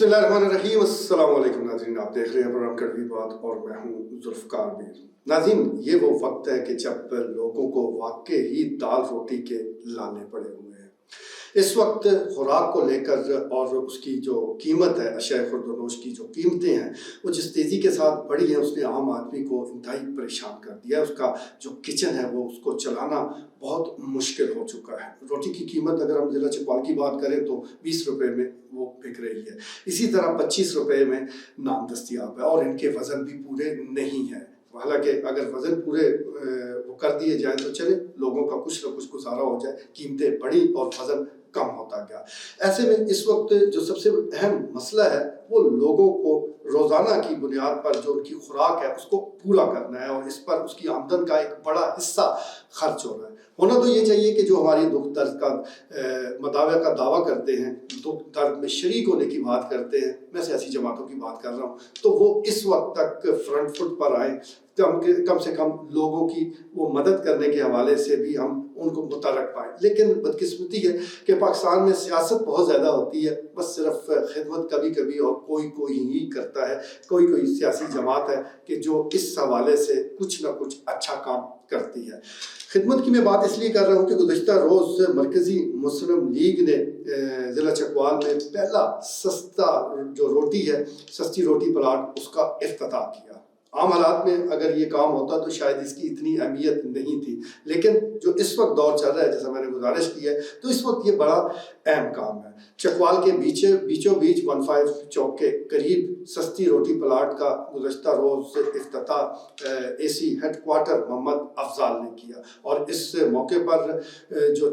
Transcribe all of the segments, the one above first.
बिस्मिल्लाहिर्रहमानिर्रहीम। अस्सलाम वालेकुम नाज़रीन, आप देख रहे हैं प्रोग्राम कड़वी बात और मैं हूँ जुल्फ़कार मीर। नाज़रीन, ये वो वक्त है कि जब लोगों को वाकई ही दाल रोटी के लाने पड़े हुए हैं। इस वक्त खुराक को लेकर और उसकी जो कीमत है, अशिया खुर्दनोश की जो कीमतें हैं वो जिस तेज़ी के साथ बढ़ी है, उसने आम आदमी को इंतहाई परेशान कर दिया है। उसका जो किचन है वो उसको चलाना बहुत मुश्किल हो चुका है। रोटी की कीमत अगर हम ज़िला चकवाल की बात करें तो 20 रुपये में वो बिक रही है। इसी तरह 25 रुपये में नान दस्तियाब है और इनके वज़न भी पूरे नहीं है। हालांकि अगर वज़न पूरे वो कर दिए जाए तो चले, लोगों का कुछ ना कुछ गुजारा हो जाए। कीमतें बढ़ी और वज़न कम होता गया। ऐसे में इस वक्त जो सबसे अहम मसला है वो लोगों को रोज़ाना की बुनियाद पर जो उनकी खुराक है उसको पूरा करना है और इस पर उसकी आमदन का एक बड़ा हिस्सा खर्च हो रहा है। होना तो ये चाहिए कि जो हमारी दुख दर्द का मदावे का दावा करते हैं, दुख दर्द में शरीक होने की बात करते हैं, मैं सियासी जमातों की बात कर रहा हूँ, तो वो इस वक्त तक फ्रंट फुट पर आए। कम से कम लोगों की वो मदद करने के हवाले से भी हम उनको मुतरक पाएँ। लेकिन बदकिस्मती है कि पाकिस्तान में सियासत बहुत ज़्यादा होती है, बस सिर्फ खिदमत कभी कभी और कोई ही करता है। कोई सियासी जमात है कि जो इस हवाले से कुछ ना कुछ अच्छा काम करती है। खिदमत की मैं बात इसलिए कर रहा हूँ कि गुज़श्ता रोज़ मरकज़ी मुस्लिम लीग ने ज़िला चकवाल में पहला सस्ता जो रोटी है, सस्ती रोटी प्लाट, उसका इफ्तिताह किया। आम हालात में अगर ये काम होता तो शायद इसकी इतनी अहमियत नहीं थी, लेकिन जो इस वक्त दौर चल रहा है, जैसा मैंने गुजारिश की है, तो इस वक्त ये बड़ा अहम काम है। चकवाल के बीचों बीच 15 चौक के करीब सस्ती रोटी प्लाट का गुज़श्ता रोज़ इफ्तिताह AC हेडक्वार्टर मोहम्मद अफजाल ने किया और इस मौके पर जो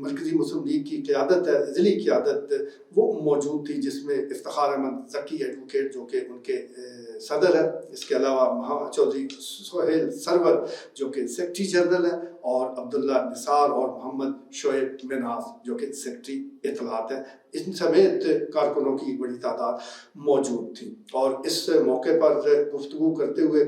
मरकज़ी मुस्लिम लीग की क़यादत है, ज़िली क़यादत, वो मौजूद थी, जिसमें इफ्तिखार अहमद ज़की एडवोकेट जो कि उनके सदर है, इसके अलावा चौधरी सोहेल सरवर जो कि सेक्रेटरी जनरल है, और अब्दुल्ला निसार और मोहम्मद शोएब मिनाज जो कि सेक्रेटरी इत्तलात है। इन समेत कारकुनों की बड़ी तादाद मौजूद थी। और इस मौके पर गुफ्तगू करते हुए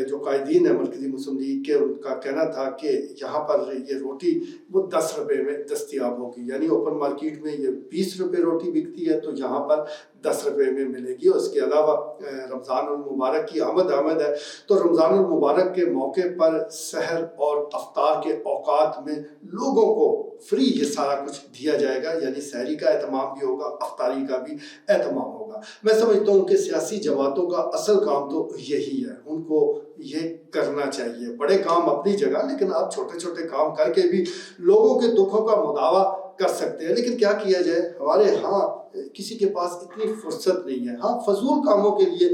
जो कायदीन है मरकज़ी मुस्लिम लीग के, उनका कहना था कि यहाँ पर ये रोटी वो 10 रुपये में दस्तियाब होगी, यानी ओपन मार्केट में ये 20 रुपये रोटी बिकती है तो यहाँ पर 10 रुपये में मिलेगी। और इसके अलावा रमज़ानुल मुबारक की आमद है, तो रमज़ानुल मुबारक के मौके पर सहर और अफ्तार के औकात में लोगों को फ्री ये सारा कुछ दिया जाएगा, यानी सहरी का एहतमाम भी होगा, अफ्तारी का भी एहतमाम होगा। मैं समझता हूँ कि सियासी जमातों का असल काम तो यही है, उनको ये करना चाहिए। बड़े काम अपनी जगह, लेकिन आप छोटे छोटे काम करके भी लोगों के दुखों का मुदावा कर सकते हैं। लेकिन क्या किया जाए, हमारे यहाँ किसी के पास इतनी फुर्सत नहीं है। हाँ, फजूल कामों के लिए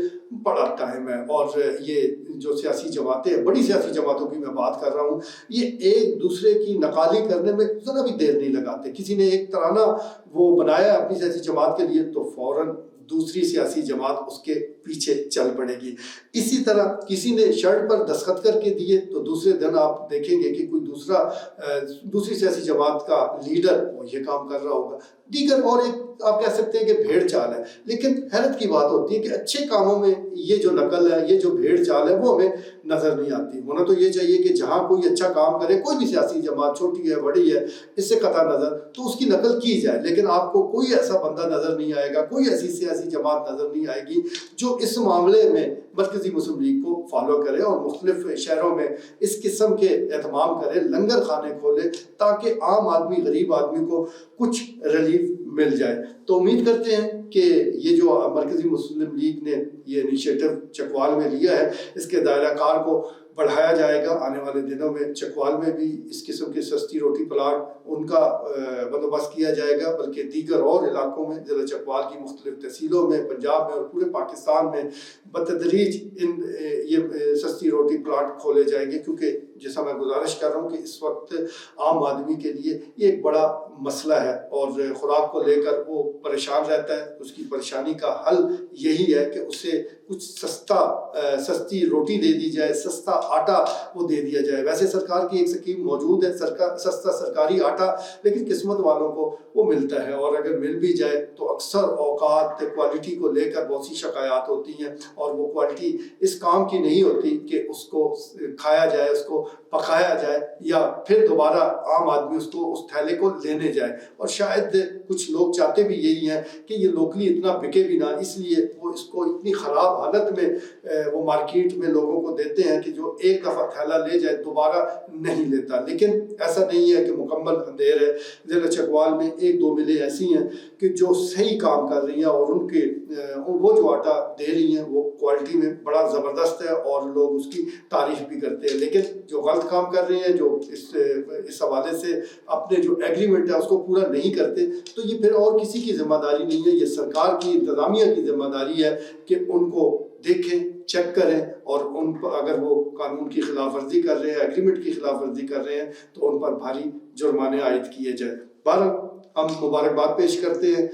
बड़ा टाइम है। और ये जो सियासी जमातें हैं, बड़ी सियासी जमातों की मैं बात कर रहा हूँ, ये एक दूसरे की नकाली करने में ज़रा भी देर नहीं लगाते। किसी ने एक तराना वो बनाया अपनी सियासी जमात के लिए तो फ़ौरन दूसरी सियासी जमात उसके पीछे चल पड़ेगी। इसी तरह किसी ने शर्ट पर दस्तखत करके दिए तो दूसरे दिन आप देखेंगे कि कोई दूसरी सियासी जमात का लीडर वो ये काम कर रहा होगा। दीगर और एक आप कह सकते हैं कि भेड़ चाल है। लेकिन हैरत की बात होती है कि अच्छे कामों में ये जो नकल है, ये जो भेड़ चाल है, वो हमें नज़र नहीं आती। होना तो ये चाहिए कि जहाँ कोई अच्छा काम करे, कोई भी सियासी जमात छोटी है बड़ी है, इससे कतई नज़र, तो उसकी नकल की जाए। लेकिन आपको कोई ऐसा बंदा नज़र नहीं आएगा, कोई ऐसी सियासी जमात नज़र नहीं आएगी जो इस मामले में मरकज़ी मुस्लिम लीग को फॉलो करे और मुख्तलिफ शहरों में इस किस्म के एहतमाम करे, लंगर खाने खोले, ताकि आम आदमी, गरीब आदमी को कुछ रिलीफ मिल जाए। तो उम्मीद करते हैं कि ये जो मरकज़ी मुस्लिम लीग ने ये इनिशिएटिव चकवाल में लिया है, इसके दायरा कार को बढ़ाया जाएगा। आने वाले दिनों में चकवाल में भी इस किस्म की सस्ती रोटी प्लाट उनका बंदोबस्त किया जाएगा, बल्कि दीगर और इलाकों में, ज़िला चकवाल की मुख्तलिफ तहसीलों में, पंजाब में और पूरे पाकिस्तान में बतदरीज ये सस्ती रोटी प्लाट खोले जाएंगे। क्योंकि जैसा मैं गुजारिश कर रहा हूँ कि इस वक्त आम आदमी के लिए ये एक बड़ा मसला है और खुराक को लेकर वो परेशान रहता है। उसकी परेशानी का हल यही है कि उसे कुछ सस्ती रोटी दे दी जाए, सस्ता आटा वो दे दिया जाए। वैसे सरकार की एक स्कीम मौजूद है, सस्ता सरकारी आटा, लेकिन किस्मत वालों को वो मिलता है। और अगर मिल भी जाए तो अक्सर औकात क्वालिटी को लेकर बहुत सी शिकायत होती हैं और वो क्वालिटी इस काम की नहीं होती कि उसको खाया जाए, उसको پکایا جائے یا پھر دوبارہ عام آدمی اس تھیلے کو لینے جائے. اور شاید کچھ لوگ چاہتے بھی یہی ہیں کہ یہ لوکلی اتنا بکے بھی نہ، اس لیے وہ اس کو اتنی خراب حالت میں وہ مارکیٹ میں لوگوں کو دیتے ہیں کہ جو ایک دفعہ تھیلا لے جائے دوبارہ نہیں لیتا. لیکن ایسا نہیں ہے کہ مکمل اندھیر ہے. ضلع چکوال میں 1-2 ملیں ایسی ہیں کہ جو صحیح کام کر رہی ہیں، اور ان کے وہ جو آٹا دے رہی ہیں وہ کوالٹی میں بڑا زبردست ہے اور لوگ اس کی تعریف بھی کرتے ہیں. لیکن جو غلط کام کر رہے ہیں، جو اس حوالے سے اپنے جو ایگریمنٹ ہے اس کو پورا نہیں کرتے، تو یہ پھر اور کسی کی ذمہ داری نہیں ہے، یہ سرکار کی انتظامیہ کی ذمہ داری ہے کہ ان کو دیکھیں، چیک کریں، اور ان پر اگر وہ قانون کی خلاف ورزی کر رہے ہیں، ایگریمنٹ کی خلاف ورزی کر رہے ہیں، تو ان پر بھاری جرمانے عائد کیے جائیں. بہرحال ہم مبارکباد پیش کرتے ہیں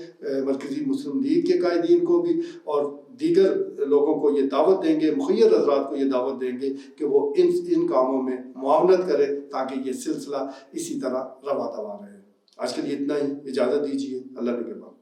مرکزی مسلم لیگ کے قائدین کو بھی، اور دیگر لوگوں کو یہ دعوت دیں گے، مخیر حضرات کو یہ دعوت دیں گے کہ وہ ان کاموں میں معاونت کریں تاکہ یہ سلسلہ اسی طرح رواں دواں رہے. آج کے لیے اتنا ہی، اجازت دیجیے. اللہ نگہبان.